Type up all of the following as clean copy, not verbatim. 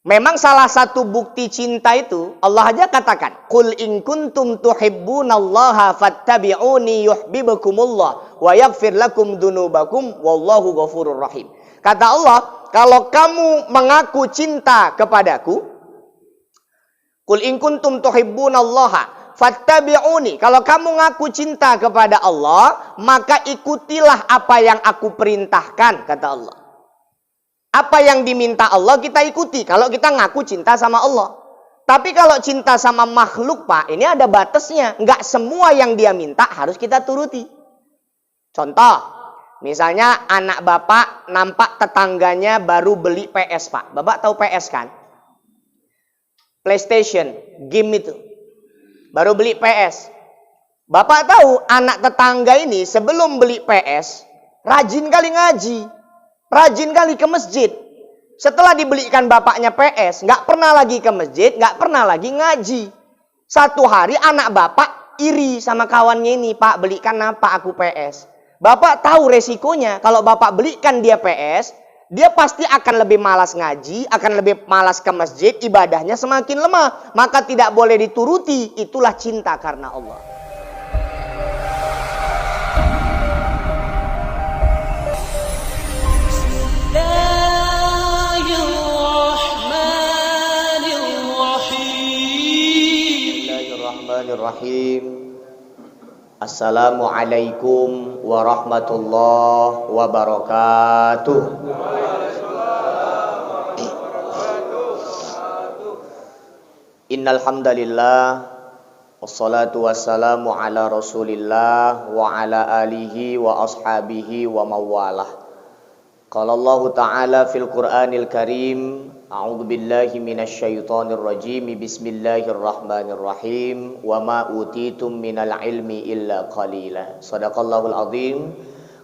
Memang salah satu bukti cinta itu Allah aja katakan, "Qul in kuntum tuhibbunallaha fattabi'uni yuhibbukumullah wa yaghfir lakum dzunubakum wallahu ghafurur rahim." Kata Allah, kalau kamu mengaku cinta kepadaku, "Qul in kuntum tuhibbunallaha fattabi'uni." Kalau kamu ngaku cinta kepada Allah, maka ikutilah apa yang aku perintahkan, kata Allah. Apa yang diminta Allah kita ikuti kalau kita ngaku cinta sama Allah. Tapi kalau cinta sama makhluk, Pak, ini ada batasnya. Enggak semua yang dia minta harus kita turuti. Contoh, misalnya anak bapak nampak tetangganya baru beli PS, Pak. Bapak tahu PS kan? PlayStation, game itu. Baru beli PS. Bapak tahu anak tetangga ini sebelum beli PS, rajin kali ngaji. Rajin kali ke masjid. Setelah dibelikan bapaknya PS, nggak pernah lagi ke masjid, nggak pernah lagi ngaji. Satu hari anak bapak iri sama kawannya ini, "Pak, belikan apa aku PS?" Bapak tahu resikonya. Kalau bapak belikan dia PS, dia pasti akan lebih malas ngaji, akan lebih malas ke masjid, ibadahnya semakin lemah. Maka tidak boleh dituruti. Itulah cinta karena Allah. Bismillahirrahmanirrahim. Assalamualaikum warahmatullahi wabarakatuh. Innal hamdalillah wassalatu wassalamu ala Rasulillah wa ala alihi wa ashabihi wa mawalah. Qala Allah Ta'ala fil Qur'anil Karim, a'udzu billahi minasyaitonir rajim. Bismillahirrahmanirrahim. Wa ma utitum minal ilmi illa qalila. Shadaqallahul azim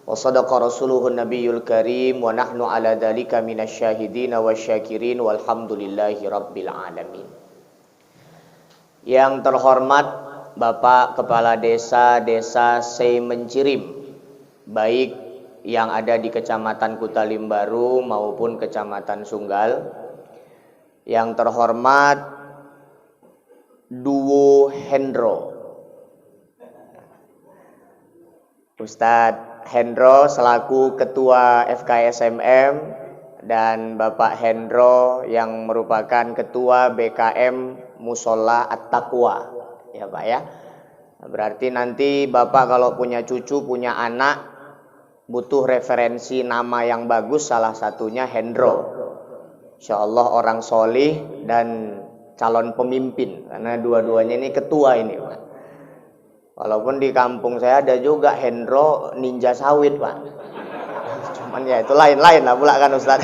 wa shadaqa rasuluhun nabiyul karim wa nahnu ala dzalika minasyahidin wasyakirin walhamdulillahi rabbil alamin. Yang terhormat Bapak Kepala Desa Semencirim, baik yang ada di Kecamatan Kutalim Baru maupun Kecamatan Sunggal. Yang terhormat Duo Hendro, Ustadz Hendro selaku Ketua FKSMM, dan Bapak Hendro yang merupakan Ketua BKM Musola At-Taqwa, ya Pak ya. Berarti nanti Bapak kalau punya cucu, punya anak, butuh referensi nama yang bagus, salah satunya Hendro. Insya Allah orang solih dan calon pemimpin, karena dua-duanya ini ketua ini Pak. Walaupun di kampung saya ada juga Hendro ninja sawit Pak. Cuman ya itu lain-lain lah pula kan Ustaz.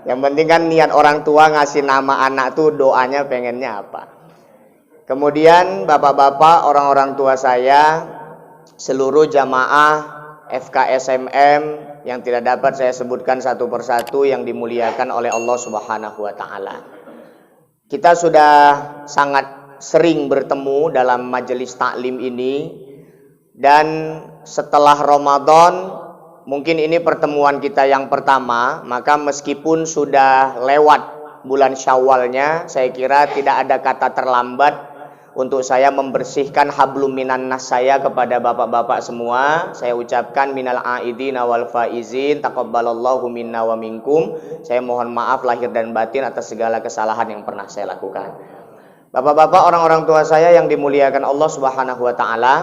Yang penting kan niat orang tua ngasih nama anak tuh doanya pengennya apa. Kemudian bapak-bapak, orang-orang tua saya, seluruh jamaah FKSMM yang tidak dapat saya sebutkan satu persatu yang dimuliakan oleh Allah Subhanahu wa taala. Kita sudah sangat sering bertemu dalam majelis taklim ini, dan setelah Ramadan mungkin ini pertemuan kita yang pertama, maka meskipun sudah lewat bulan Syawalnya, saya kira tidak ada kata terlambat untuk saya membersihkan hablum minan nas saya kepada bapak-bapak semua. Saya ucapkan minal aidina wal faizin, taqabbalallahu minna wa minkum. Saya mohon maaf lahir dan batin atas segala kesalahan yang pernah saya lakukan. Bapak-bapak, orang-orang tua saya yang dimuliakan Allah Subhanahu wa taala,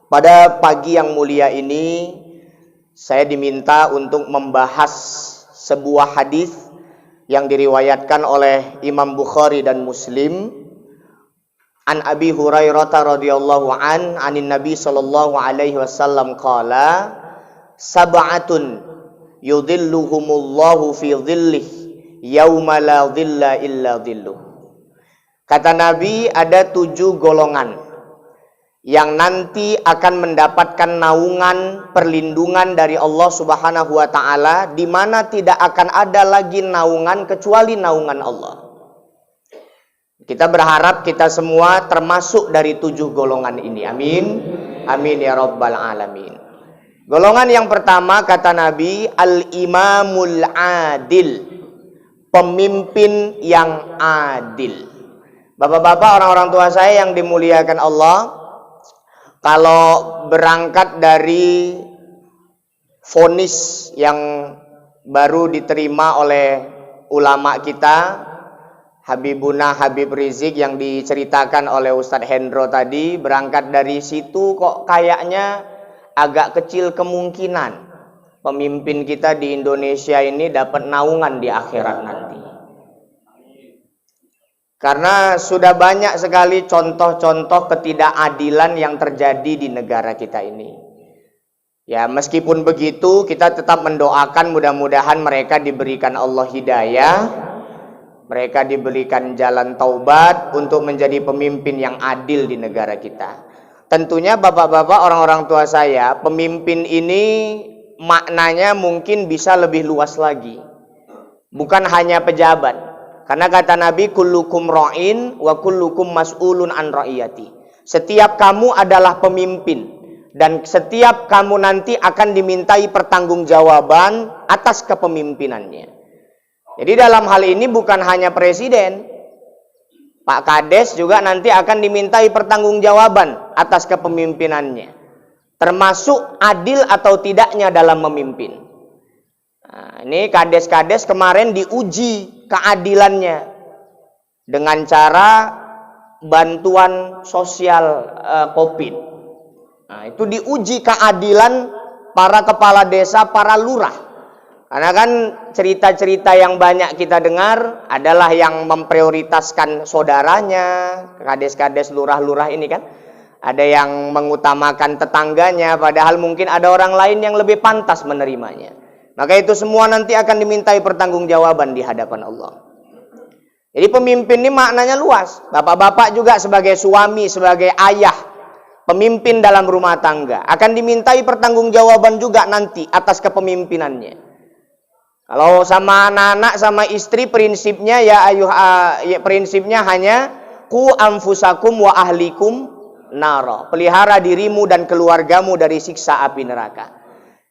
pada pagi yang mulia ini saya diminta untuk membahas sebuah hadis yang diriwayatkan oleh Imam Bukhari dan Muslim. An Abi Hurairah radhiyallahu anin Nabi sallallahu alaihi wasallam qala sab'atun yudhilluhumullahu fi dhillih yauma la dhilla illa dhilluh. Kata Nabi, ada 7 golongan yang nanti akan mendapatkan naungan perlindungan dari Allah Subhanahu wa taala, di mana tidak akan ada lagi naungan kecuali naungan Allah. Kita berharap kita semua termasuk dari 7 golongan ini. Amin. Amin ya rabbal alamin. Golongan yang pertama kata Nabi, al-imamul adil. pemimpin yang adil. Bapak-bapak, orang-orang tua saya yang dimuliakan Allah, kalau berangkat dari vonis yang baru diterima oleh ulama kita, Habibuna Habib Rizik, yang diceritakan oleh Ustadz Hendro tadi, berangkat dari situ kok kayaknya agak kecil kemungkinan pemimpin kita di Indonesia ini dapat naungan di akhirat nanti. Karena sudah banyak sekali contoh-contoh ketidakadilan yang terjadi di negara kita ini. Ya, meskipun begitu kita tetap mendoakan mudah-mudahan mereka diberikan Allah hidayah, mereka diberikan jalan taubat untuk menjadi pemimpin yang adil di negara kita. Tentunya bapak-bapak, orang-orang tua saya, pemimpin ini maknanya mungkin bisa lebih luas lagi. Bukan hanya pejabat. Karena kata Nabi, kullukum ra'in wa kullukum mas'ulun an ra'iyati. Setiap kamu adalah pemimpin dan setiap kamu nanti akan dimintai pertanggungjawaban atas kepemimpinannya. Jadi dalam hal ini bukan hanya presiden, Pak Kades juga nanti akan dimintai pertanggungjawaban atas kepemimpinannya, termasuk adil atau tidaknya dalam memimpin. Nah, ini kades-kades kemarin diuji keadilannya dengan cara bantuan sosial COVID. Nah, itu diuji keadilan para kepala desa, para lurah. Karena kan cerita-cerita yang banyak kita dengar adalah yang memprioritaskan saudaranya, kades-kades lurah-lurah ini kan. Ada yang mengutamakan tetangganya, padahal mungkin ada orang lain yang lebih pantas menerimanya. Maka itu semua nanti akan dimintai pertanggungjawaban di hadapan Allah. Jadi pemimpin ini maknanya luas. Bapak-bapak juga sebagai suami, sebagai ayah, pemimpin dalam rumah tangga, akan dimintai pertanggungjawaban juga nanti atas kepemimpinannya. Kalau sama anak-anak, sama istri, prinsipnya prinsipnya hanya ku anfusakum wa ahlikum nara. Pelihara dirimu dan keluargamu dari siksa api neraka.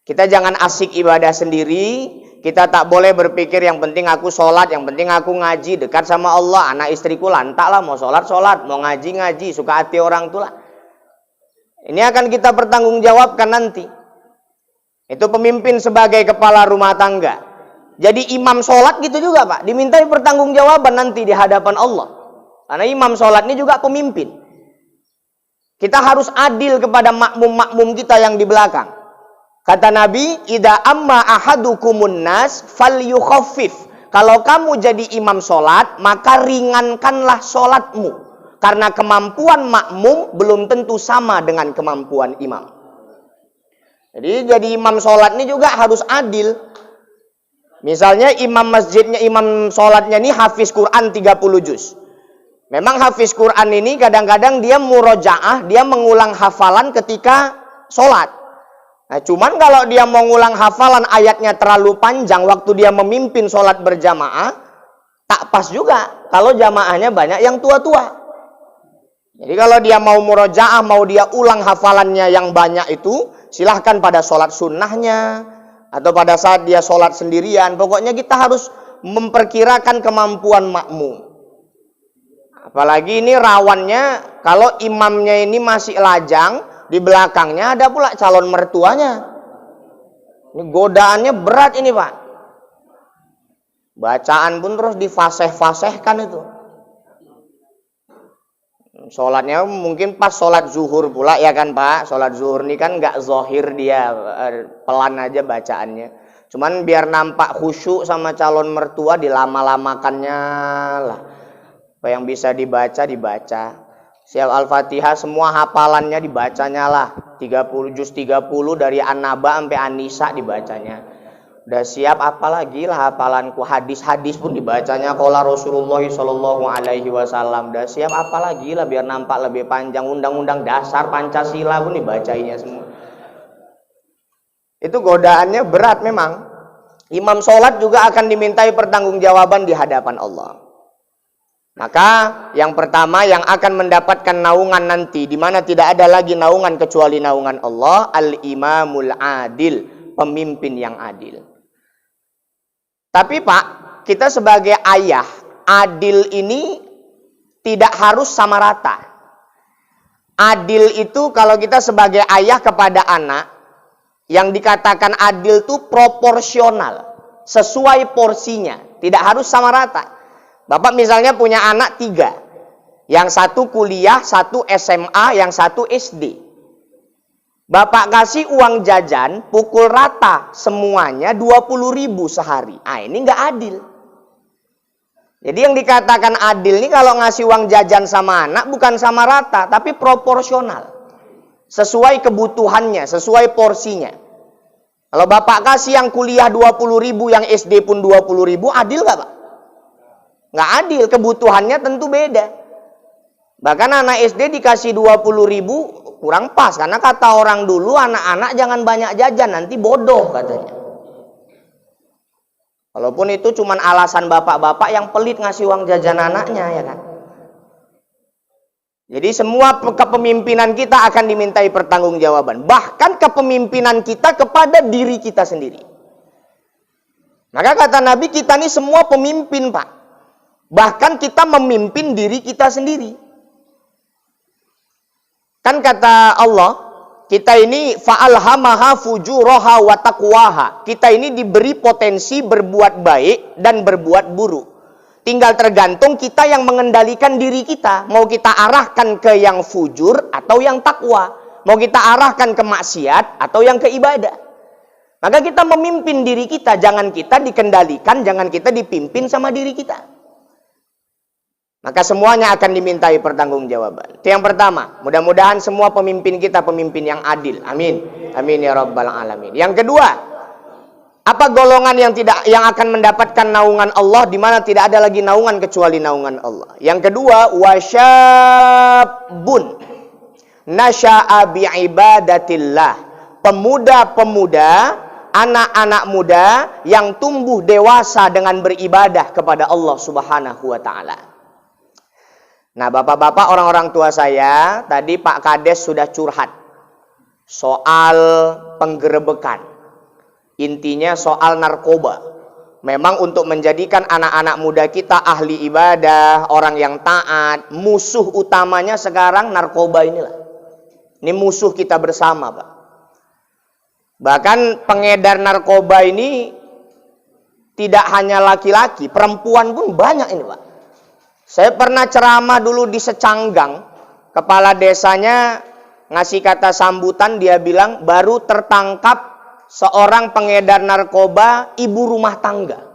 Kita jangan asik ibadah sendiri. Kita tak boleh berpikir yang penting aku sholat, yang penting aku ngaji, dekat sama Allah. Anak istriku lantak lah, mau sholat, mau ngaji, suka hati orang itulah. Ini akan kita pertanggungjawabkan nanti. Itu pemimpin sebagai kepala rumah tangga. Jadi imam sholat gitu juga Pak, dimintai pertanggungjawaban nanti di hadapan Allah. Karena imam sholat ini juga pemimpin. Kita harus adil kepada makmum-makmum kita yang di belakang. Kata Nabi, idza amma ahadukumun nas falyukhaffif. Kalau kamu jadi imam sholat, maka ringankanlah sholatmu. Karena kemampuan makmum belum tentu sama dengan kemampuan imam. Jadi imam sholat ini juga harus adil. Misalnya imam masjidnya, imam sholatnya ini hafiz Quran 30 juz. Memang hafiz Quran ini kadang-kadang dia murojaah, dia mengulang hafalan ketika sholat. Nah, cuman kalau dia mau ngulang hafalan ayatnya terlalu panjang waktu dia memimpin sholat berjamaah, tak pas juga kalau jamaahnya banyak yang tua-tua. Jadi kalau dia mau murojaah, mau dia ulang hafalannya yang banyak itu, silahkan pada sholat sunnahnya, atau pada saat dia sholat sendirian. Pokoknya kita harus memperkirakan kemampuan makmum. Apalagi ini rawannya, kalau imamnya ini masih lajang, di belakangnya ada pula calon mertuanya. Ini godaannya berat ini Pak. Bacaan pun terus difaseh-fasehkan itu. Sholatnya mungkin pas sholat zuhur pula ya kan Pak. Sholat zuhur ini kan nggak zohir dia, pelan aja bacaannya. Cuman biar nampak khusyuk sama calon mertua dilama-lamakannya lah. Apa yang bisa dibaca. Siap Al-Fatihah semua hafalannya dibacanya lah. 30 juz 30 dari An-Naba sampai An-Nisa dibacanya. Udah siap apalagi lah hafalanku, hadis-hadis pun dibacanya qala Rasulullah sallallahu alaihi wasallam. Udah siap apalagi lah biar nampak lebih panjang, undang-undang dasar Pancasila pun dibacainya semua. Itu godaannya berat memang. Imam sholat juga akan dimintai pertanggungjawaban di hadapan Allah. Maka yang pertama yang akan mendapatkan naungan nanti, di mana tidak ada lagi naungan kecuali naungan Allah, al-imamul adil, pemimpin yang adil. Tapi Pak, kita sebagai ayah, adil ini tidak harus sama rata. Adil itu kalau kita sebagai ayah kepada anak, yang dikatakan adil itu proporsional, sesuai porsinya, tidak harus sama rata. Bapak misalnya punya anak 3, yang satu kuliah, satu SMA, yang satu SD. Bapak kasih uang jajan, pukul rata semuanya 20.000 sehari. Ini nggak adil. Jadi yang dikatakan adil ini kalau ngasih uang jajan sama anak bukan sama rata, tapi proporsional. Sesuai kebutuhannya, sesuai porsinya. Kalau bapak kasih yang kuliah 20.000, yang SD pun 20.000, adil nggak Pak? Nggak adil, kebutuhannya tentu beda. Bahkan anak SD dikasih 20.000 kurang pas, karena kata orang dulu anak-anak jangan banyak jajan, nanti bodoh katanya. Walaupun itu cuman alasan bapak-bapak yang pelit ngasih uang jajan anaknya, ya kan. Jadi semua kepemimpinan kita akan dimintai pertanggungjawaban, bahkan kepemimpinan kita kepada diri kita sendiri. Maka kata Nabi, kita ini semua pemimpin Pak. Bahkan kita memimpin diri kita sendiri. Kan kata Allah, kita ini fa'alhamaha fujuraha wa taqwaha. Kita ini diberi potensi berbuat baik dan berbuat buruk. Tinggal tergantung kita yang mengendalikan diri kita. Mau kita arahkan ke yang fujur atau yang takwa. Mau kita arahkan ke maksiat atau yang ke ibadah. Maka kita memimpin diri kita. Jangan kita dikendalikan, jangan kita dipimpin sama diri kita. Maka semuanya akan dimintai pertanggungjawaban. Itu yang pertama. Mudah-mudahan semua pemimpin kita pemimpin yang adil. Amin. Amin ya rabbal alamin. Yang kedua, apa golongan yang akan mendapatkan naungan Allah, di mana tidak ada lagi naungan kecuali naungan Allah. Yang kedua, wasyabun nasya'a bi'ibadatillah. Pemuda-pemuda, anak-anak muda yang tumbuh dewasa dengan beribadah kepada Allah Subhanahu wa taala. Nah, bapak-bapak, orang-orang tua saya, tadi Pak Kades sudah curhat soal penggerebekan. Intinya soal narkoba. Memang untuk menjadikan anak-anak muda kita ahli ibadah, orang yang taat, musuh utamanya sekarang narkoba inilah. Ini musuh kita bersama, Pak. Bahkan pengedar narkoba ini tidak hanya laki-laki, perempuan pun banyak ini, Pak. Saya pernah ceramah dulu di Secanggang, kepala desanya ngasih kata sambutan, dia bilang baru tertangkap seorang pengedar narkoba ibu rumah tangga.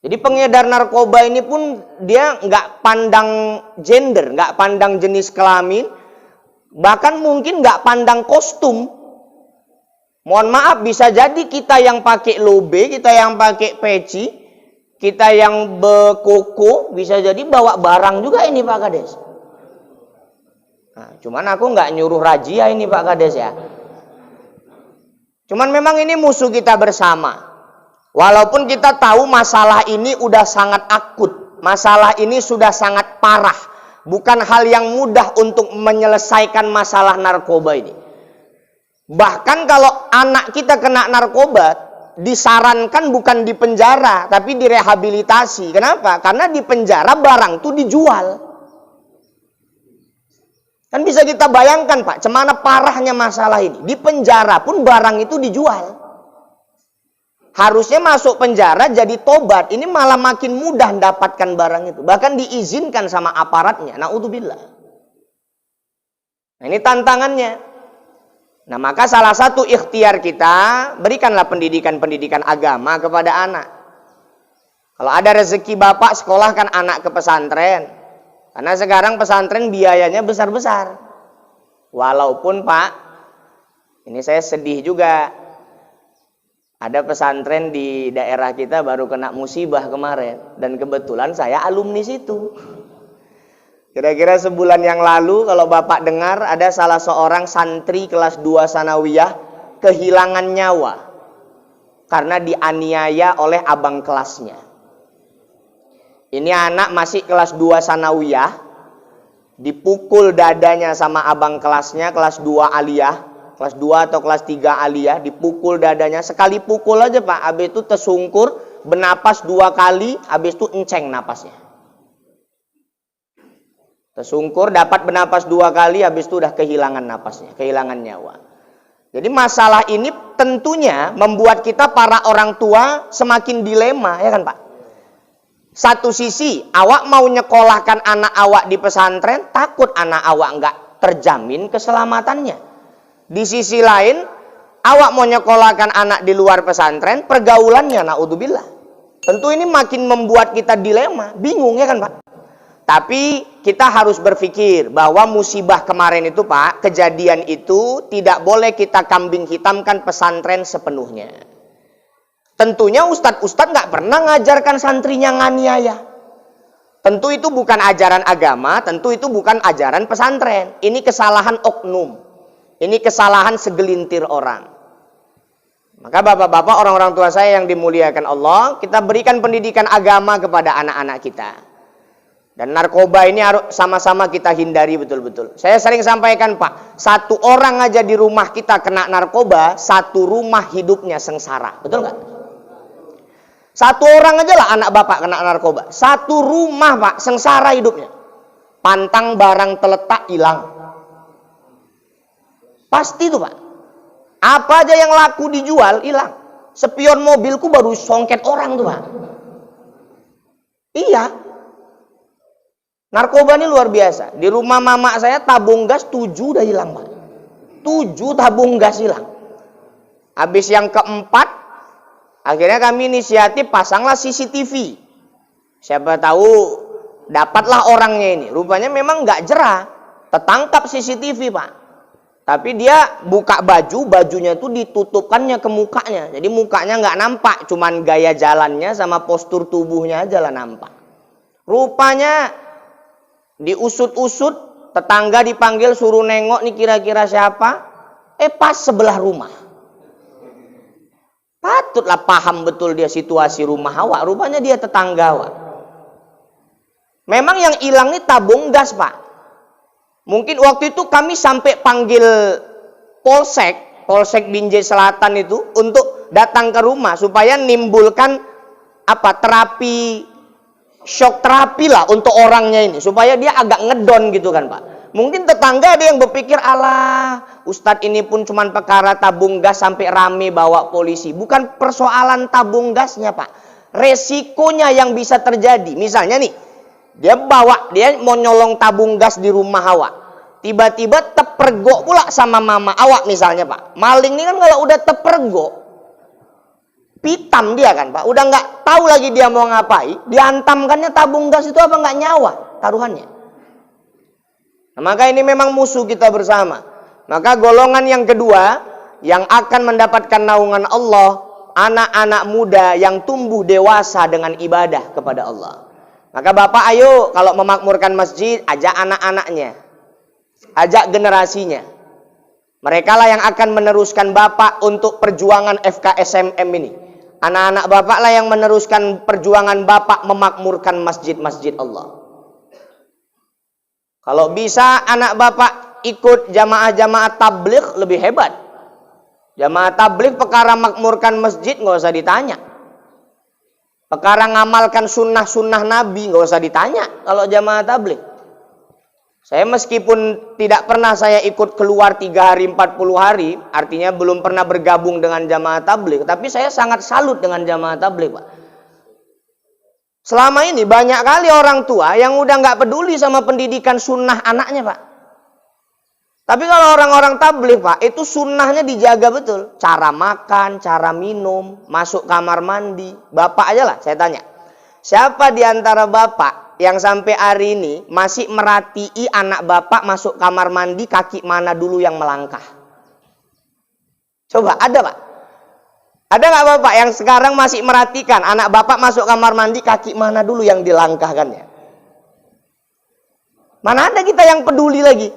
Jadi pengedar narkoba ini pun dia nggak pandang gender, nggak pandang jenis kelamin, bahkan mungkin nggak pandang kostum. Mohon maaf, bisa jadi kita yang pakai lobe, kita yang pakai peci, kita yang bekoko, bisa jadi bawa barang juga ini Pak Kades. Nah, cuman aku nggak nyuruh razia ini Pak Kades ya. Cuman memang ini musuh kita bersama. Walaupun kita tahu masalah ini udah sangat akut, masalah ini sudah sangat parah. Bukan hal yang mudah untuk menyelesaikan masalah narkoba ini. Bahkan kalau anak kita kena narkoba, disarankan bukan di penjara, tapi direhabilitasi. Kenapa? Karena di penjara barang itu dijual. Kan bisa kita bayangkan Pak, cemana parahnya masalah ini. Di penjara pun barang itu dijual. Harusnya masuk penjara jadi tobat, ini malah makin mudah mendapatkan barang itu. Bahkan diizinkan sama aparatnya. Na'udzubillah. Nah, ini tantangannya. Nah, maka salah satu ikhtiar kita, berikanlah pendidikan-pendidikan agama kepada anak. Kalau ada rezeki bapak, sekolahkan anak ke pesantren. Karena sekarang pesantren biayanya besar-besar. Walaupun Pak, ini saya sedih juga. Ada pesantren di daerah kita baru kena musibah kemarin. Dan kebetulan saya alumni situ. Kira-kira sebulan yang lalu kalau Bapak dengar ada salah seorang santri kelas 2 sanawiyah kehilangan nyawa karena dianiaya oleh abang kelasnya. Ini anak masih kelas 2 sanawiyah, dipukul dadanya sama abang kelasnya kelas 2 aliyah, kelas 2 atau kelas 3 aliyah, dipukul dadanya, sekali pukul aja Pak, habis itu tersungkur, bernapas 2 kali, habis itu enceng napasnya. Tersungkur, dapat bernapas 2 kali, habis itu udah kehilangan napasnya, kehilangan nyawa. Jadi masalah ini tentunya membuat kita para orang tua semakin dilema, ya kan Pak? Satu sisi, awak mau nyekolahkan anak awak di pesantren, takut anak awak nggak terjamin keselamatannya. Di sisi lain, awak mau nyekolahkan anak di luar pesantren, pergaulannya naudzubillah. Tentu ini makin membuat kita dilema, bingung ya kan Pak? Tapi kita harus berpikir bahwa musibah kemarin itu Pak, kejadian itu tidak boleh kita kambing hitamkan pesantren sepenuhnya. Tentunya ustadz-ustadz nggak pernah ngajarkan santrinya nganiaya. Tentu itu bukan ajaran agama, tentu itu bukan ajaran pesantren. Ini kesalahan oknum. Ini kesalahan segelintir orang. Maka bapak-bapak, orang-orang tua saya yang dimuliakan Allah, kita berikan pendidikan agama kepada anak-anak kita. Dan narkoba ini harus sama-sama kita hindari betul-betul. Saya sering sampaikan Pak, 1 orang aja di rumah kita kena narkoba, 1 rumah hidupnya sengsara. Betul nggak? 1 orang aja lah anak bapak kena narkoba. 1 rumah Pak, sengsara hidupnya. Pantang barang terletak hilang. Pasti tuh Pak. Apa aja yang laku dijual hilang. Spion mobilku baru songket orang tuh Pak. Iya. Narkoba ini luar biasa. Di rumah mama saya tabung gas 7 udah hilang Pak. 7 tabung gas hilang. Habis yang keempat, akhirnya kami inisiatif pasanglah CCTV. Siapa tahu dapatlah orangnya ini. Rupanya memang nggak jerah. Tertangkap CCTV Pak. Tapi dia buka baju, bajunya tuh ditutupkannya ke mukanya. Jadi mukanya nggak nampak. Cuman gaya jalannya sama postur tubuhnya aja lah nampak. Rupanya diusut-usut, tetangga dipanggil suruh nengok nih kira-kira siapa. Pas sebelah rumah. Patutlah paham betul dia situasi rumah awak. Rupanya dia tetangga awak. Memang yang hilang nih tabung gas Pak. Mungkin waktu itu kami sampai panggil Polsek Binjai Selatan itu untuk datang ke rumah supaya nimbulkan terapi, shock terapi lah untuk orangnya ini supaya dia agak ngedon gitu kan Pak. Mungkin tetangga ada yang berpikir, alah Ustadz ini pun cuman perkara tabung gas sampai rame bawa polisi. Bukan persoalan tabung gasnya Pak, resikonya yang bisa terjadi. Misalnya nih, dia mau nyolong tabung gas di rumah awak. Tiba-tiba terpergok pula sama mama awak misalnya Pak. Maling ini kan kalau udah terpergok, pitam dia kan Pak. Udah nggak tahu lagi dia mau ngapain. Dihantamkannya tabung gas itu apa nggak nyawa taruhannya. Nah, maka ini memang musuh kita bersama. Maka golongan yang kedua yang akan mendapatkan naungan Allah, anak-anak muda yang tumbuh dewasa dengan ibadah kepada Allah. Maka Bapak ayo kalau memakmurkan masjid, ajak anak-anaknya. Ajak generasinya. Mereka lah yang akan meneruskan Bapak untuk perjuangan FKSMM ini. Anak-anak Bapak lah yang meneruskan perjuangan Bapak memakmurkan masjid-masjid Allah. Kalau bisa anak Bapak ikut jamaah-jamaah tabligh lebih hebat. Jamaah tabligh perkara makmurkan masjid nggak usah ditanya. Perkara ngamalkan sunnah-sunnah Nabi nggak usah ditanya kalau jamaah tabligh. Saya meskipun tidak pernah saya ikut keluar 3 hari 40 hari, artinya belum pernah bergabung dengan jamaah tabligh, tapi saya sangat salut dengan jamaah tabligh Pak. Selama ini banyak kali orang tua yang udah nggak peduli sama pendidikan sunnah anaknya Pak. Tapi kalau orang-orang tabligh Pak, itu sunnahnya dijaga betul. Cara makan, cara minum, masuk kamar mandi. Bapak aja lah saya tanya. Siapa di antara Bapak yang sampai hari ini masih merhatii anak Bapak masuk kamar mandi kaki mana dulu yang melangkah? Coba ada Pak? Ada nggak Bapak yang sekarang masih merhatikan anak Bapak masuk kamar mandi kaki mana dulu yang dilangkahkannya? Mana ada kita yang peduli lagi?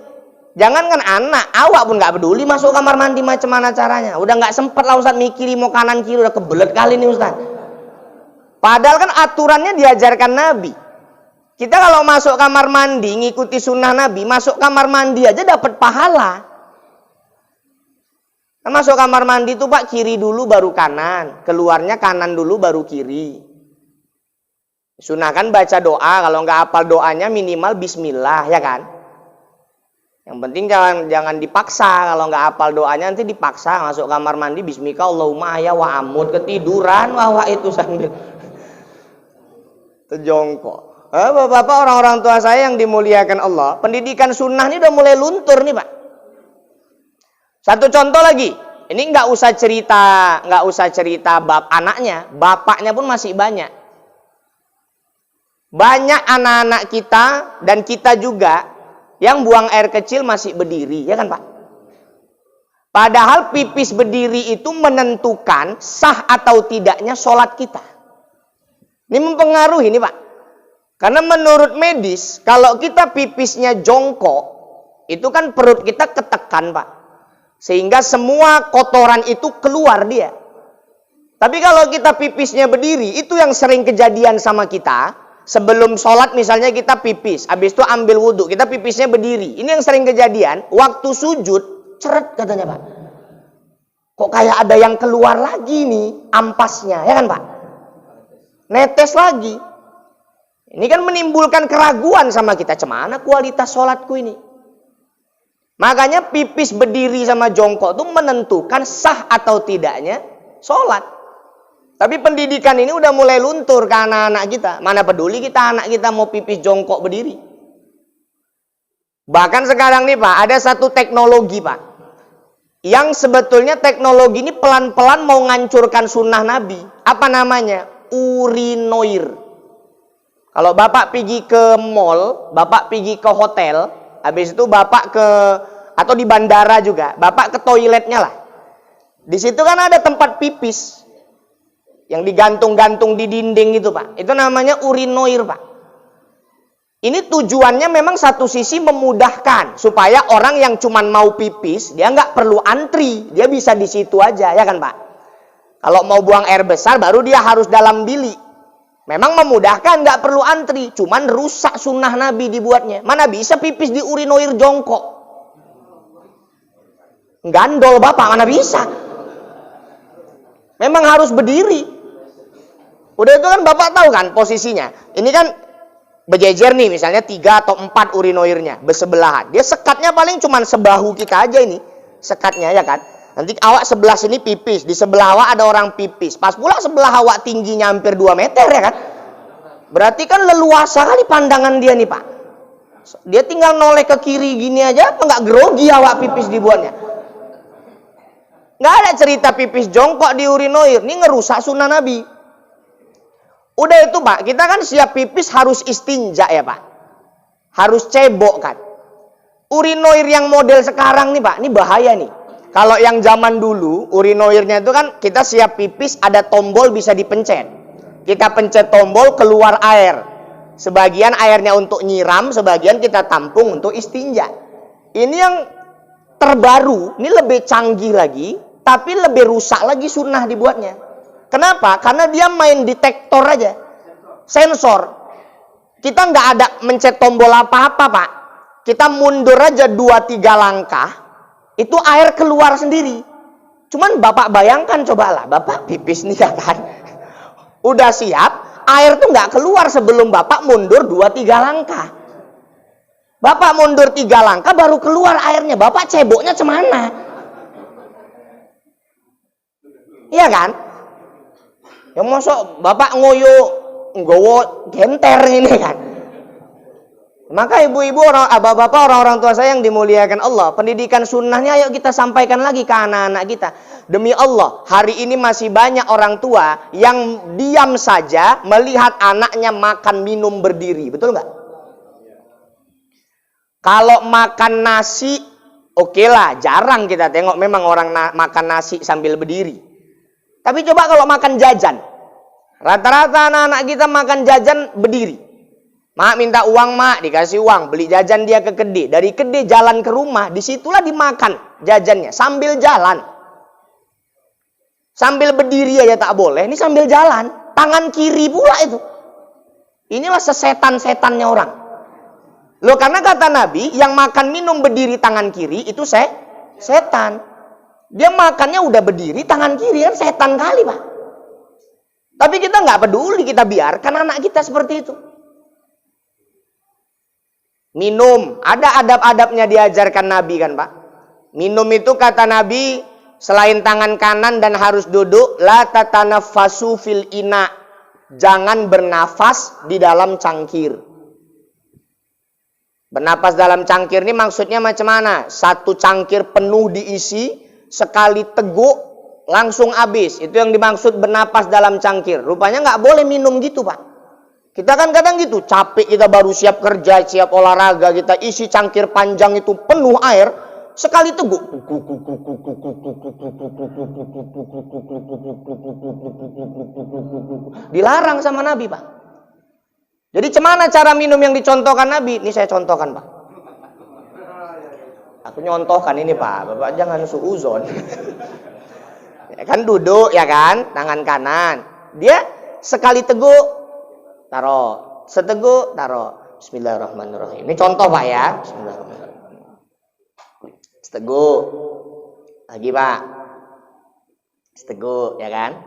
Jangankan anak, awak pun nggak peduli masuk kamar mandi macam mana caranya. Udah nggak sempet lah Ustaz mikiri mau kanan kiri, udah kebelet kali nih Ustaz. Padahal kan aturannya diajarkan Nabi. Kita kalau masuk kamar mandi ngikuti sunnah Nabi, masuk kamar mandi aja dapat pahala. Masuk kamar mandi tuh Pak, kiri dulu baru kanan. Keluarnya kanan dulu baru kiri. Sunnah kan baca doa, kalau nggak hafal doanya minimal bismillah, ya kan? Yang penting jangan dipaksa. Kalau nggak hafal doanya nanti dipaksa masuk kamar mandi bismika Allahumma ya wa amut, ketiduran wah itu sambil terjongkok. Bapak-bapak, orang-orang tua saya yang dimuliakan Allah, pendidikan sunnah ini udah mulai luntur nih Pak. Satu contoh lagi, ini nggak usah cerita bab anaknya, bapaknya pun masih banyak. Banyak anak-anak kita dan kita juga yang buang air kecil masih berdiri, ya kan Pak? Padahal pipis berdiri itu menentukan sah atau tidaknya sholat kita. Ini mempengaruhi nih Pak. Karena menurut medis, kalau kita pipisnya jongkok, itu kan perut kita ketekan Pak. Sehingga semua kotoran itu keluar dia. Tapi kalau kita pipisnya berdiri, itu yang sering kejadian sama kita. Sebelum sholat misalnya kita pipis, habis itu ambil wudhu, kita pipisnya berdiri. Ini yang sering kejadian, waktu sujud, ceret katanya Pak. Kok kayak ada yang keluar lagi nih, ampasnya, ya kan Pak? Netes lagi. Ini kan menimbulkan keraguan sama kita. Cemana kualitas sholatku ini? Makanya pipis berdiri sama jongkok itu menentukan sah atau tidaknya sholat. Tapi pendidikan ini udah mulai luntur ke anak-anak kita. Mana peduli kita anak kita mau pipis jongkok berdiri. Bahkan sekarang nih Pak, ada satu teknologi Pak. Yang sebetulnya teknologi ini pelan-pelan mau ngancurkan sunnah Nabi. Apa namanya? Urinoir. Kalau Bapak pergi ke mall, Bapak pergi ke hotel, habis itu Bapak atau di bandara juga, Bapak ke toiletnya lah. Di situ kan ada tempat pipis yang digantung-gantung di dinding itu Pak. Itu namanya urinoir Pak. Ini tujuannya memang satu sisi memudahkan supaya orang yang cuman mau pipis dia nggak perlu antri, dia bisa di situ aja, ya kan Pak? Kalau mau buang air besar baru dia harus dalam bilik. Memang memudahkan, nggak perlu antri. Cuman rusak sunnah Nabi dibuatnya. Mana bisa pipis di urinoir jongkok? Gandol Bapak, mana bisa? Memang harus berdiri. Udah itu kan Bapak tahu kan posisinya. Ini kan berjejer nih, misalnya 3 atau 4 urinoirnya bersebelahan. Dia sekatnya paling cuman sebahu kita aja ini. Sekatnya ya kan. Nanti awak sebelah sini pipis, di sebelah awak ada orang pipis. Pas pula sebelah awak tingginya hampir 2 meter ya kan. Berarti kan leluasa kali pandangan dia nih Pak. Dia tinggal noleh ke kiri gini aja, apa nggak grogi awak pipis dibuatnya. Nggak ada cerita pipis jongkok di urinoir, ini ngerusak sunnah Nabi. Udah itu Pak, kita kan siap pipis harus istinja ya Pak. Harus cebok kan. Urinoir yang model sekarang nih Pak, ini bahaya nih. Kalau yang zaman dulu, urinoirnya itu kan kita siap pipis, ada tombol bisa dipencet. Kita pencet tombol, keluar air. Sebagian airnya untuk nyiram, sebagian kita tampung untuk istinja. Ini yang terbaru, ini lebih canggih lagi, tapi lebih rusak lagi sunnah dibuatnya. Kenapa? Karena dia main detektor aja. Sensor. Kita nggak ada mencet tombol apa-apa Pak. Kita mundur aja 2-3 langkah. Itu air keluar sendiri. Cuman Bapak bayangkan cobalah, Bapak pipis nih ya kan. Udah siap, air tuh nggak keluar sebelum Bapak mundur 2-3 langkah. Bapak mundur 3 langkah baru keluar airnya. Bapak ceboknya cemana? Iya kan? Ya mosok Bapak ngoyo nggowo genter ini kan. Maka ibu-ibu, bapak-bapak, orang-orang tua saya yang dimuliakan Allah, pendidikan sunnahnya ayo kita sampaikan lagi ke anak-anak kita. Demi Allah, hari ini masih banyak orang tua yang diam saja melihat anaknya makan minum berdiri. Betul nggak? Kalau makan nasi, oke lah, jarang kita tengok memang orang makan nasi sambil berdiri. Tapi coba kalau makan jajan, rata-rata anak-anak kita makan jajan berdiri. Mak minta uang, mak dikasih uang, beli jajan dia ke kedai. Dari kedai jalan ke rumah, disitulah dimakan jajannya sambil jalan. Sambil berdiri aja tak boleh, ini sambil jalan. Tangan kiri pula itu. Inilah sesetan-setannya orang. Loh karena kata Nabi, yang makan minum berdiri tangan kiri itu setan. Dia makannya udah berdiri, tangan kiri, kan setan kali, Pak. Tapi kita nggak peduli, kita biarkan anak kita seperti itu. Minum, ada adab-adabnya diajarkan Nabi kan, Pak. Minum itu kata Nabi, selain tangan kanan dan harus duduk, la tatanaffasu fil ina. Jangan bernafas di dalam cangkir. Bernapas dalam cangkir ini maksudnya macam mana? Satu cangkir penuh diisi, sekali teguk langsung habis. Itu yang dimaksud bernapas dalam cangkir. Rupanya nggak boleh minum gitu, Pak. Kita kan kadang gitu, capek kita baru siap kerja, siap olahraga, kita isi cangkir panjang itu penuh air, sekali teguk. Dilarang sama Nabi, Pak. Jadi gimana cara minum yang dicontohkan Nabi? Ini saya contohkan, Pak. Aku nyontohkan ini, Pak. Bapak jangan suuzon. Ya kan duduk, ya kan? Tangan kanan. Dia sekali teguk, taruh. Seteguk, taruh. Bismillahirrahmanirrahim. Ini contoh, Pak, ya. Bismillahirrahmanirrahim. Seteguk. Lagi, Pak. Seteguk, ya kan?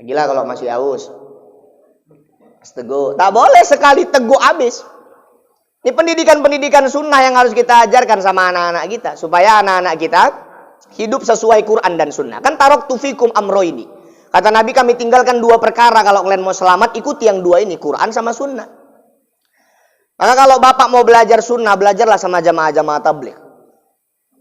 Lagilah kalau masih haus. Seteguk. Tak boleh sekali teguk habis. Ini pendidikan-pendidikan sunnah yang harus kita ajarkan sama anak-anak kita. Supaya anak-anak kita hidup sesuai Quran dan sunnah. Kan taraktu fikum amroini. Kata Nabi, kami tinggalkan dua perkara. Kalau kalian mau selamat, ikuti yang dua ini. Quran sama sunnah. Maka kalau bapak mau belajar sunnah, belajarlah sama jamaah-jamaah tabligh.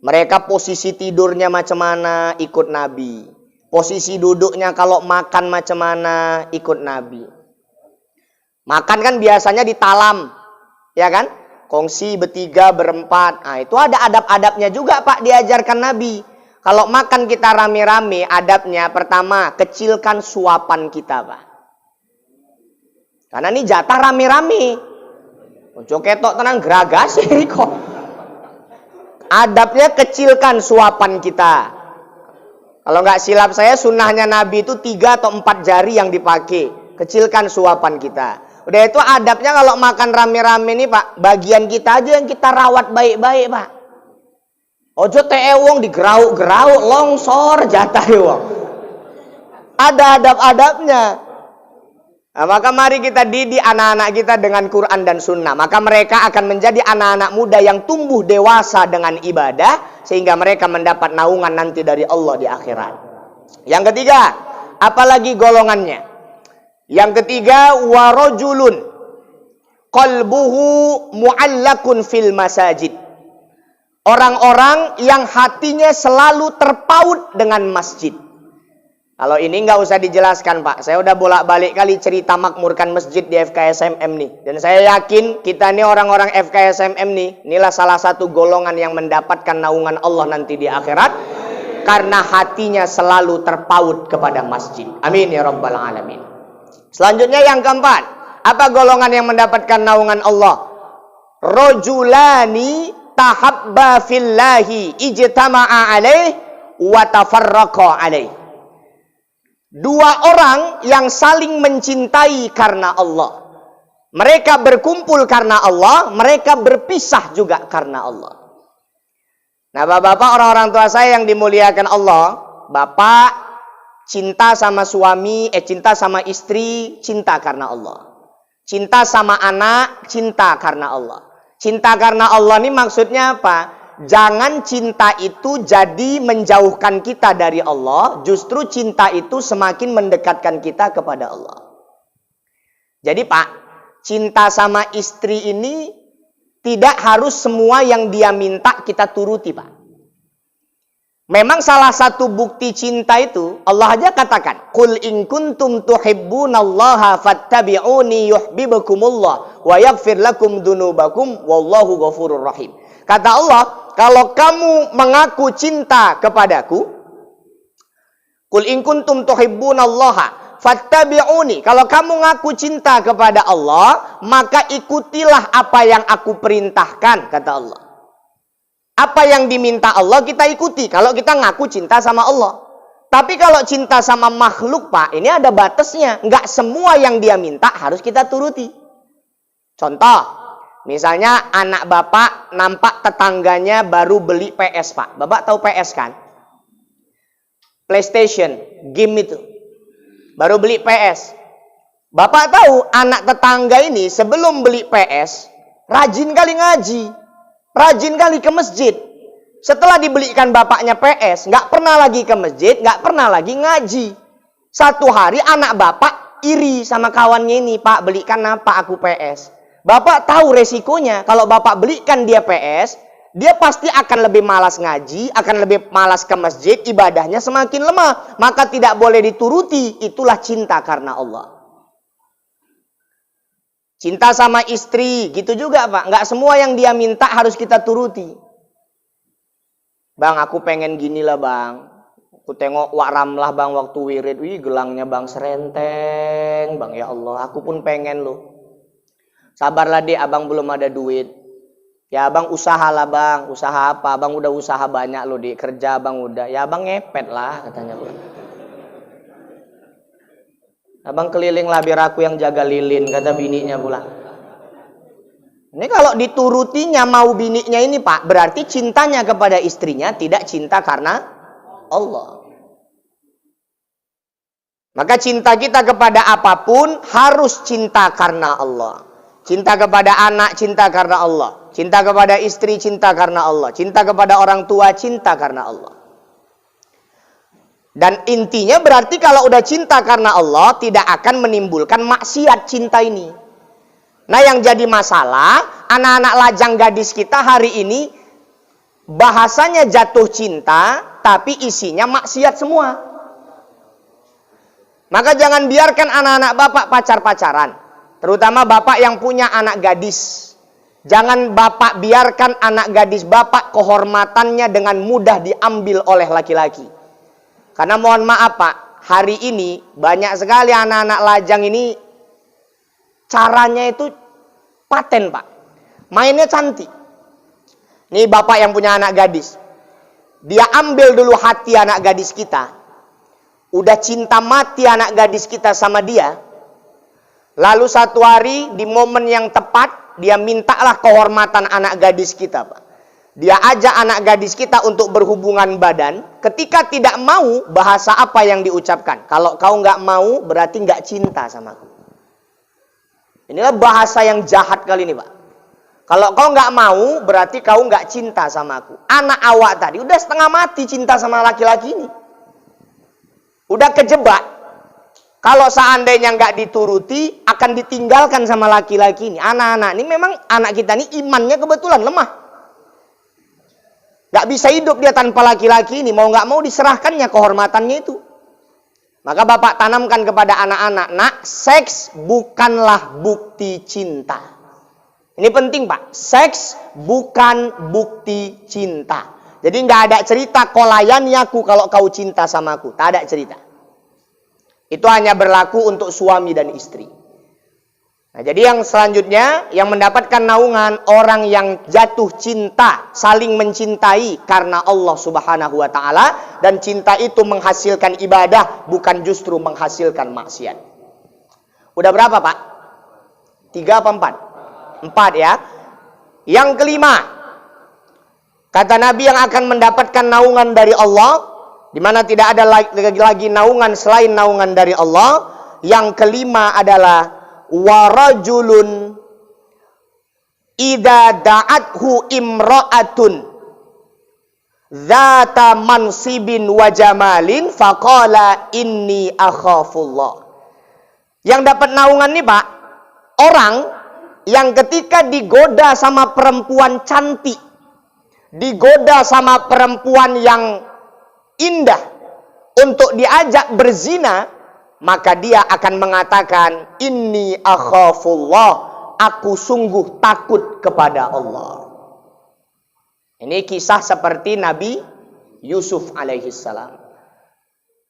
Mereka posisi tidurnya macam mana, ikut Nabi. Posisi duduknya kalau makan macam mana, ikut Nabi. Makan kan biasanya ditalam, ya kan? Kongsi bertiga, berempat. Nah, itu ada adab-adabnya juga, Pak, diajarkan Nabi. Kalau makan kita rame-rame, adabnya pertama, kecilkan suapan kita, Pak. Karena ini jatah rame-rame. Ojo ketok tenang geragas kok. Adabnya kecilkan suapan kita. Kalau nggak silap saya, sunnahnya Nabi itu 3 atau 4 jari yang dipakai. Kecilkan suapan kita. Udah itu adabnya kalau makan rame-rame nih, Pak, bagian kita aja yang kita rawat baik-baik, Pak. Ojo tee wong digerauk-gerauk, longsor jatah wong. Ada adab-adabnya. Nah, maka mari kita didik anak-anak kita dengan Quran dan sunnah. Maka mereka akan menjadi anak-anak muda yang tumbuh dewasa dengan ibadah, sehingga mereka mendapat naungan nanti dari Allah di akhirat. Yang ketiga, apalagi golongannya? Yang ketiga, warajulun qalbuhu mu'allakun fil masajid. Orang-orang yang hatinya selalu terpaut dengan masjid. Kalau ini nggak usah dijelaskan, Pak. Saya udah bolak-balik kali cerita makmurkan masjid di FKSMM nih. Dan saya yakin kita ini orang-orang FKSMM nih, inilah salah satu golongan yang mendapatkan naungan Allah nanti di akhirat. Karena hatinya selalu terpaut kepada masjid. Amin ya rabbal alamin. Selanjutnya yang keempat, apa golongan yang mendapatkan naungan Allah? Rajulani tahabba fillahi ijtama'a alaih wa tafarraqa alaih. Dua orang yang saling mencintai karena Allah. Mereka berkumpul karena Allah, mereka berpisah juga karena Allah. Nah, bapak-bapak, orang-orang tua saya yang dimuliakan Allah, bapak cinta sama suami, cinta sama istri, cinta karena Allah. Cinta sama anak, cinta karena Allah. Cinta karena Allah ini maksudnya apa? Jangan cinta itu jadi menjauhkan kita dari Allah. Justru cinta itu semakin mendekatkan kita kepada Allah. Jadi, Pak, cinta sama istri ini tidak harus semua yang dia minta kita turuti, Pak. Memang salah satu bukti cinta itu, Allah aja katakan, Qul in kuntum tuhibbunallaha fattabi'uni yuhibbukumullah wa yaghfir lakum dzunubakum wallahu ghafurur rahim. Kata Allah, kalau kamu mengaku cinta kepadaku, Qul in kuntum tuhibbunallaha fattabi'uni. Kalau kamu ngaku cinta kepada Allah, maka ikutilah apa yang aku perintahkan, kata Allah. Apa yang diminta Allah kita ikuti kalau kita ngaku cinta sama Allah. Tapi kalau cinta sama makhluk, Pak, ini ada batasnya. Enggak semua yang dia minta harus kita turuti. Contoh, misalnya anak bapak nampak tetangganya baru beli PS, Pak. Bapak tahu PS kan? PlayStation, game itu. Baru beli PS. Bapak tahu anak tetangga ini sebelum beli PS, rajin kali ngaji. Rajin kali ke masjid. Setelah dibelikan bapaknya PS, nggak pernah lagi ke masjid, nggak pernah lagi ngaji. Satu hari anak bapak iri sama kawannya ini, Pak belikan apa aku PS. Bapak tahu resikonya, kalau bapak belikan dia PS, dia pasti akan lebih malas ngaji, akan lebih malas ke masjid, ibadahnya semakin lemah. Maka tidak boleh dituruti, itulah cinta karena Allah. Cinta sama istri, gitu juga Pak. Nggak semua yang dia minta harus kita turuti. Bang, aku pengen gini lah bang. Aku tengok Wak Ramlah bang waktu wirid. Wih, gelangnya bang serenteng. Bang, ya Allah, aku pun pengen loh. Sabarlah deh, abang belum ada duit. Ya abang usahalah bang. Usaha apa? Abang udah usaha banyak loh di kerja abang udah. Ya abang ngepet lah katanya. Abang keliling lah biar aku yang jaga lilin, kata bininya pula. Ini kalau diturutinya mau bininya ini Pak, berarti cintanya kepada istrinya tidak cinta karena Allah. Maka cinta kita kepada apapun harus cinta karena Allah. Cinta kepada anak, cinta karena Allah. Cinta kepada istri, cinta karena Allah. Cinta kepada orang tua, cinta karena Allah. Dan intinya berarti kalau udah cinta karena Allah, tidak akan menimbulkan maksiat cinta ini. Nah yang jadi masalah, anak-anak lajang gadis kita hari ini, bahasanya jatuh cinta, tapi isinya maksiat semua. Maka jangan biarkan anak-anak bapak pacar-pacaran. Terutama bapak yang punya anak gadis. Jangan bapak biarkan anak gadis bapak kehormatannya dengan mudah diambil oleh laki-laki. Karena mohon maaf Pak, hari ini banyak sekali anak-anak lajang ini caranya itu paten Pak. Mainnya cantik. Nih bapak yang punya anak gadis. Dia ambil dulu hati anak gadis kita. Udah cinta mati anak gadis kita sama dia. Lalu satu hari di momen yang tepat, dia mintalah kehormatan anak gadis kita Pak. Dia ajak anak gadis kita untuk berhubungan badan. Ketika tidak mau, bahasa apa yang diucapkan? Kalau kau nggak mau, berarti nggak cinta sama aku. Inilah bahasa yang jahat kali ini Pak. Kalau kau nggak mau, berarti kau nggak cinta sama aku. Anak awak tadi udah setengah mati cinta sama laki-laki ini. Udah kejebak. Kalau seandainya nggak dituruti, akan ditinggalkan sama laki-laki ini. Anak-anak ini memang, anak kita ini imannya kebetulan lemah. Nggak bisa hidup dia tanpa laki-laki ini. Mau nggak mau diserahkannya kehormatannya itu. Maka bapak tanamkan kepada anak-anak, nak, seks bukanlah bukti cinta. Ini penting Pak, seks bukan bukti cinta. Jadi nggak ada cerita kau layani aku kalau kau cinta sama aku. Tak ada cerita. Itu hanya berlaku untuk suami dan istri. Nah, jadi yang selanjutnya, yang mendapatkan naungan, orang yang jatuh cinta, saling mencintai karena Allah Subhanahu wa Ta'ala, dan cinta itu menghasilkan ibadah, bukan justru menghasilkan maksiat. Udah berapa Pak? 3 apa 4? 4 ya. Yang kelima, kata Nabi yang akan mendapatkan naungan dari Allah, di mana tidak ada lagi naungan selain naungan dari Allah. Yang kelima adalah warajulun idza da'athu imra'atun dzata mansibin wa jamalin faqala inni akhafullah. Yang dapat naungan nih Pak, orang yang ketika digoda sama perempuan cantik, digoda sama perempuan yang indah untuk diajak berzina, maka dia akan mengatakan, inni akhafullah, aku sungguh takut kepada Allah. Ini kisah seperti Nabi Yusuf alaihissalam.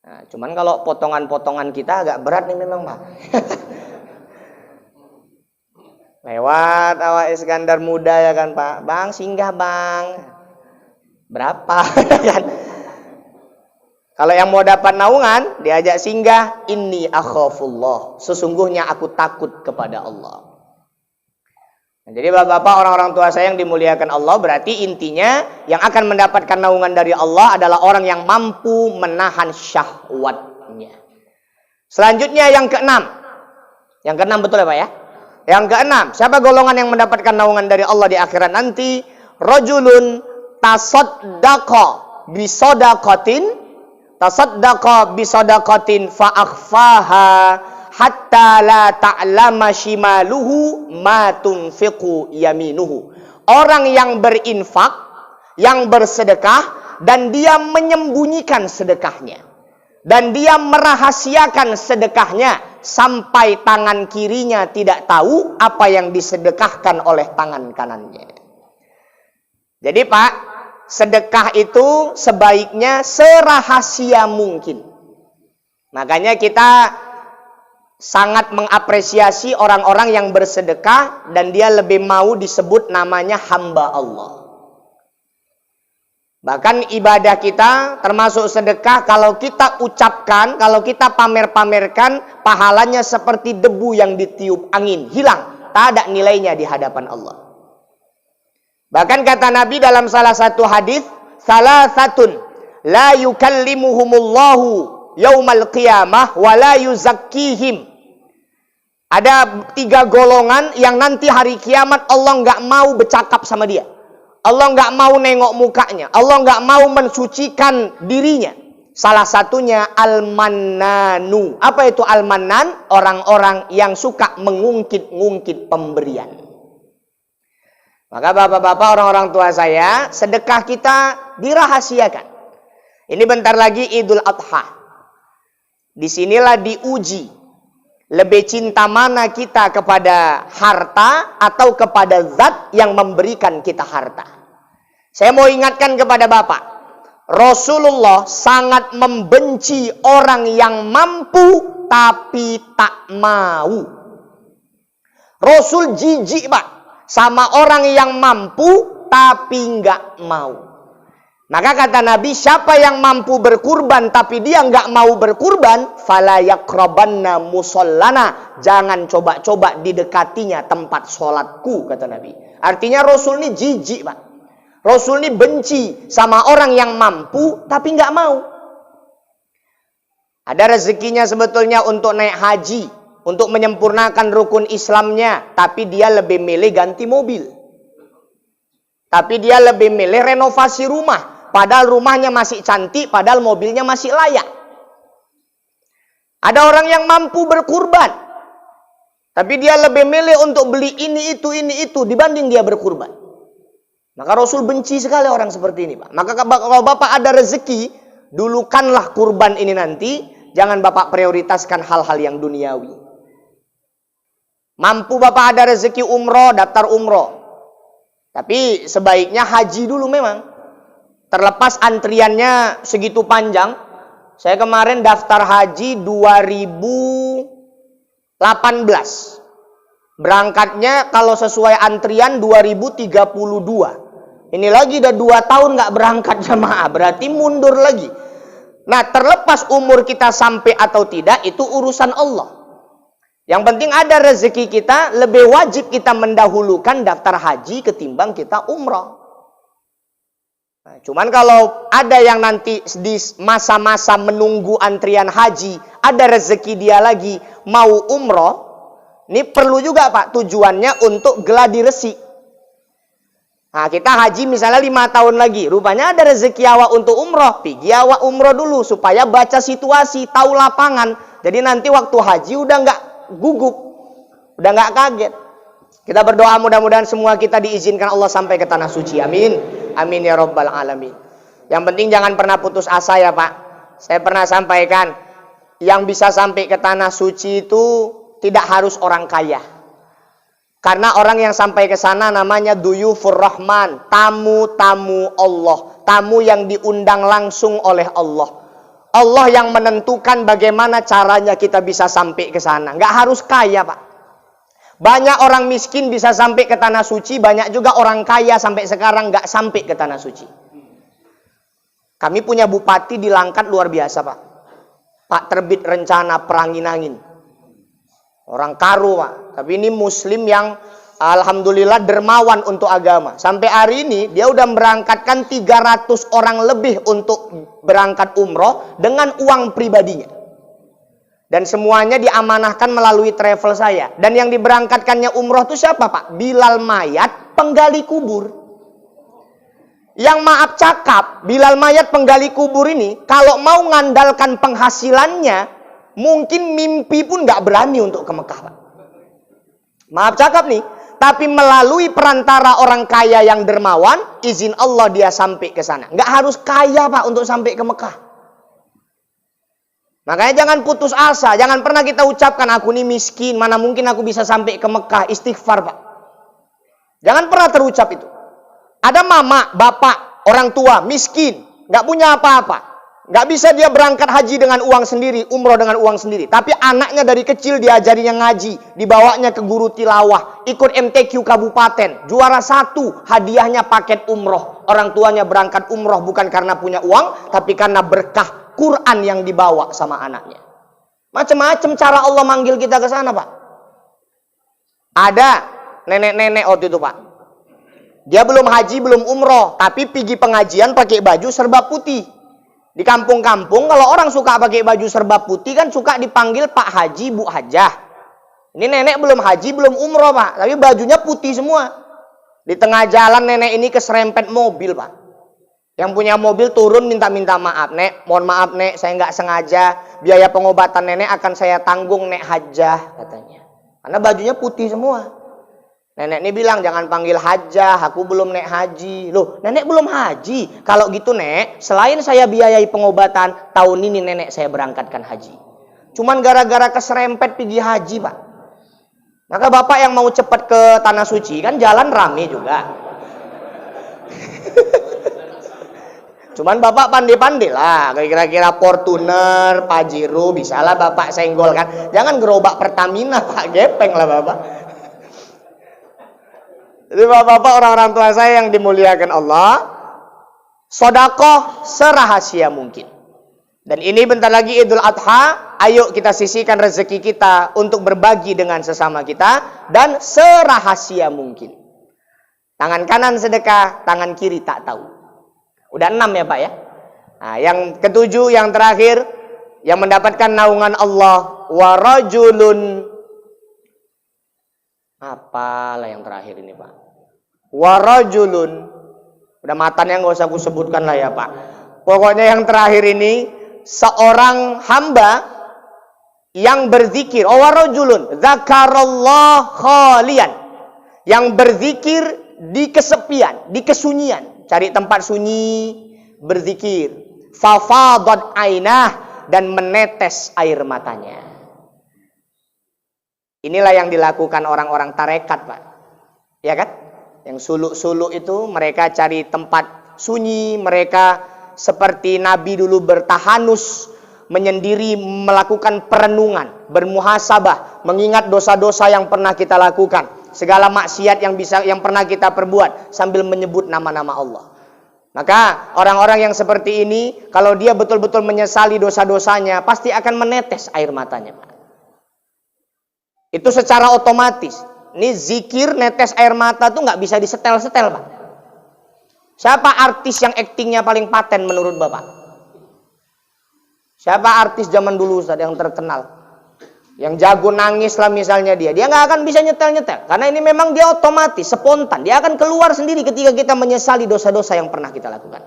Nah, cuman kalau potongan-potongan kita agak berat nih memang Pak. Lewat awak Iskandar muda ya kan Pak. Bang singgah bang. Berapa? Kalau yang mau dapat naungan, diajak singgah, inni akhafullah. Sesungguhnya aku takut kepada Allah. Jadi bapak-bapak, orang-orang tua saya yang dimuliakan Allah, berarti intinya yang akan mendapatkan naungan dari Allah adalah orang yang mampu menahan syahwatnya. Selanjutnya yang keenam. Yang keenam betul ya Pak ya? Yang keenam, siapa golongan yang mendapatkan naungan dari Allah di akhirat nanti? Rajulun tasaddaqa bisadaqatin fa akhfaha hatta la ta'lama shimaluhu ma tunfiqu yaminuhu. Orang yang berinfak, yang bersedekah, dan dia menyembunyikan sedekahnya, dan dia merahasiakan sedekahnya sampai tangan kirinya tidak tahu apa yang disedekahkan oleh tangan kanannya. Jadi Pak, sedekah itu sebaiknya serahasia mungkin. Makanya kita sangat mengapresiasi orang-orang yang bersedekah dan dia lebih mau disebut namanya hamba Allah. Bahkan ibadah kita termasuk sedekah, kalau kita ucapkan, kalau kita pamer-pamerkan, pahalanya seperti debu yang ditiup angin, hilang, tak ada nilainya di hadapan Allah. Bahkan kata Nabi dalam salah satu hadis, salasatun la yukallimuhumullahu yaumal qiyamah wa la yuzakkihim. Ada 3 golongan yang nanti hari kiamat Allah nggak mau bercakap sama dia. Allah nggak mau nengok mukanya. Allah nggak mau mensucikan dirinya. Salah satunya al-mannanu. Apa itu al-mannan? Orang-orang yang suka mengungkit-ungkit pemberian. Maka bapak-bapak, orang-orang tua saya, sedekah kita dirahasiakan. Ini bentar lagi Idul Adha. Disinilah diuji. Lebih cinta mana kita kepada harta atau kepada zat yang memberikan kita harta. Saya mau ingatkan kepada Bapak, Rasulullah sangat membenci orang yang mampu tapi tak mau. Rasul jijik Pak sama orang yang mampu tapi nggak mau. Maka kata Nabi, siapa yang mampu berkurban tapi dia nggak mau berkurban, fala yaqrabanna musallana, jangan coba-coba didekatinya tempat sholatku, kata Nabi. Artinya Rasul ini jijik Pak. Rasul ini benci sama orang yang mampu tapi nggak mau. Ada rezekinya sebetulnya untuk naik haji, untuk menyempurnakan rukun Islamnya, tapi dia lebih milih ganti mobil. Tapi dia lebih milih renovasi rumah. Padahal rumahnya masih cantik, padahal mobilnya masih layak. Ada orang yang mampu berkurban, tapi dia lebih milih untuk beli ini itu dibanding dia berkurban. Maka Rasul benci sekali orang seperti ini Pak. Maka kalau Bapak ada rezeki, dulukanlah kurban ini nanti. Jangan Bapak prioritaskan hal-hal yang duniawi. Mampu Bapak ada rezeki umroh, daftar umroh. Tapi sebaiknya haji dulu memang. Terlepas antriannya segitu panjang. Saya kemarin daftar haji 2018. Berangkatnya kalau sesuai antrian 2032. Ini lagi udah 2 tahun nggak berangkat jamaah. Berarti mundur lagi. Nah, terlepas umur kita sampai atau tidak, itu urusan Allah. Yang penting ada rezeki kita, lebih wajib kita mendahulukan daftar haji ketimbang kita umrah. Nah, cuman kalau ada yang nanti di masa-masa menunggu antrian haji, ada rezeki dia lagi mau umroh, ini perlu juga Pak tujuannya untuk geladi resi. Nah, kita haji misalnya 5 tahun lagi, rupanya ada rezeki awak untuk umroh, pergi awak umroh dulu supaya baca situasi, tahu lapangan. Jadi nanti waktu haji udah nggak gugup, udah nggak kaget. Kita berdoa mudah-mudahan semua kita diizinkan Allah sampai ke tanah suci. Amin. Amin ya rabbal alamin. Yang penting jangan pernah putus asa ya Pak. Saya pernah sampaikan, yang bisa sampai ke tanah suci itu tidak harus orang kaya. Karena orang yang sampai ke sana namanya duyufur rahman, tamu-tamu Allah, tamu yang diundang langsung oleh Allah. Allah yang menentukan bagaimana caranya kita bisa sampai ke sana. Nggak harus kaya Pak. Banyak orang miskin bisa sampai ke tanah suci, banyak juga orang kaya sampai sekarang nggak sampai ke tanah suci. Kami punya bupati di Langkat luar biasa Pak. Pak terbit rencana perangin angin. Orang karo Pak, tapi ini muslim yang alhamdulillah dermawan untuk agama. Sampai hari ini dia udah berangkatkan 300 orang lebih untuk berangkat umroh dengan uang pribadinya. Dan semuanya diamanahkan melalui travel saya. Dan yang diberangkatkannya umroh itu siapa, Pak? Bilal Mayat, penggali kubur. Yang maaf cakap, Bilal Mayat penggali kubur ini, kalau mau ngandalkan penghasilannya, mungkin mimpi pun nggak berani untuk ke Mekah, Pak. Maaf cakap nih, tapi melalui perantara orang kaya yang dermawan, izin Allah dia sampai ke sana. Nggak harus kaya, Pak, untuk sampai ke Mekah. Makanya jangan putus asa, jangan pernah kita ucapkan aku ini miskin, mana mungkin aku bisa sampai ke Mekah. Istighfar, Pak. Jangan pernah terucap itu. Ada mama, bapak, orang tua miskin, nggak punya apa-apa. Nggak bisa dia berangkat haji dengan uang sendiri, umroh dengan uang sendiri. Tapi anaknya dari kecil diajarinya ngaji, dibawanya ke guru tilawah, ikut MTQ kabupaten, juara 1, hadiahnya paket umroh. Orang tuanya berangkat umroh bukan karena punya uang, tapi karena berkah Quran yang dibawa sama anaknya. Macam-macam cara Allah manggil kita ke sana, Pak. Ada nenek-nenek waktu itu, Pak. Dia belum haji, belum umroh, tapi pergi pengajian pakai baju serba putih. Di kampung-kampung kalau orang suka pakai baju serba putih kan suka dipanggil Pak Haji, Bu Hajah. Ini nenek belum haji, belum umroh, Pak, tapi bajunya putih semua. Di tengah jalan nenek ini keserempet mobil, Pak. Yang punya mobil turun minta-minta maaf, Nek, mohon maaf, Nek, saya nggak sengaja, biaya pengobatan nenek akan saya tanggung, Nek Hajah, katanya. Karena bajunya putih semua. Nenek ini bilang, jangan panggil Hajah, aku belum nek haji. Loh, nenek belum haji. Kalau gitu, Nek, selain saya biayai pengobatan, tahun ini nenek saya berangkatkan haji. Cuman gara-gara keserempet pergi haji, Pak. Maka bapak yang mau cepat ke Tanah Suci, kan jalan rame juga. Cuman bapak pandai-pandai lah, kira-kira Fortuner, Pajero, bisalah bapak senggol kan. Jangan gerobak Pertamina, Pak, gepeng lah bapak. Jadi bapak-bapak, orang-orang tua saya yang dimuliakan Allah, sedekah serahasia mungkin. Dan ini bentar lagi Idul Adha, ayo kita sisihkan rezeki kita untuk berbagi dengan sesama kita dan serahasia mungkin. Tangan kanan sedekah, tangan kiri tak tahu. Udah 6 ya, Pak ya. Nah, yang ketujuh, yang terakhir, yang mendapatkan naungan Allah, warajulun. Apalah yang terakhir ini, Pak? Warajulun. Udah matanya nggak usah aku sebutkan lah ya, Pak. Pokoknya yang terakhir ini, seorang hamba yang berzikir. Oh, warajulun zakarallah khalian. Yang berzikir di kesepian, di kesunyian. Cari tempat sunyi, berzikir. Fafadat ainah, dan menetes air matanya. Inilah yang dilakukan orang-orang tarekat, Pak. Ya kan? Yang suluk-suluk itu mereka cari tempat sunyi, mereka seperti Nabi dulu bertahanus, menyendiri, melakukan perenungan, bermuhasabah, mengingat dosa-dosa yang pernah kita lakukan, segala maksiat yang pernah kita perbuat sambil menyebut nama-nama Allah. Maka orang-orang yang seperti ini, kalau dia betul-betul menyesali dosa-dosanya, pasti akan menetes air matanya, Pak. Itu secara otomatis. Ini zikir netes air mata tuh nggak bisa disetel-setel, Pak. Siapa artis yang aktingnya paling paten menurut Bapak? Siapa artis zaman dulu, Ustaz, yang terkenal? Yang jago nangis lah misalnya dia nggak akan bisa nyetel-nyetel. Karena ini memang dia otomatis, spontan. Dia akan keluar sendiri ketika kita menyesali dosa-dosa yang pernah kita lakukan.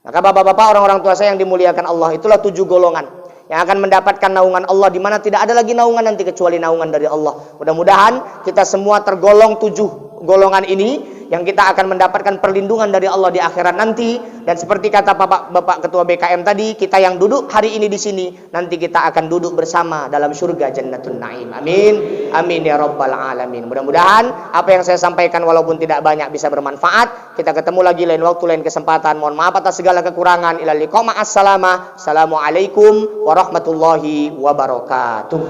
Maka bapak-bapak, orang-orang tua saya yang dimuliakan Allah, itulah 7 golongan yang akan mendapatkan naungan Allah, di mana tidak ada lagi naungan nanti kecuali naungan dari Allah. Mudah-mudahan kita semua tergolong 7 golongan ini, yang kita akan mendapatkan perlindungan dari Allah di akhirat nanti. Dan seperti kata Bapak Ketua BKM tadi, kita yang duduk hari ini di sini, nanti kita akan duduk bersama dalam surga Jannatun Naim. Amin. Amin ya rabbal alamin. Mudah-mudahan apa yang saya sampaikan walaupun tidak banyak bisa bermanfaat. Kita ketemu lagi lain waktu, lain kesempatan. Mohon maaf atas segala kekurangan. Ilal liqa ma'as salama. Assalamualaikum warahmatullahi wabarakatuh.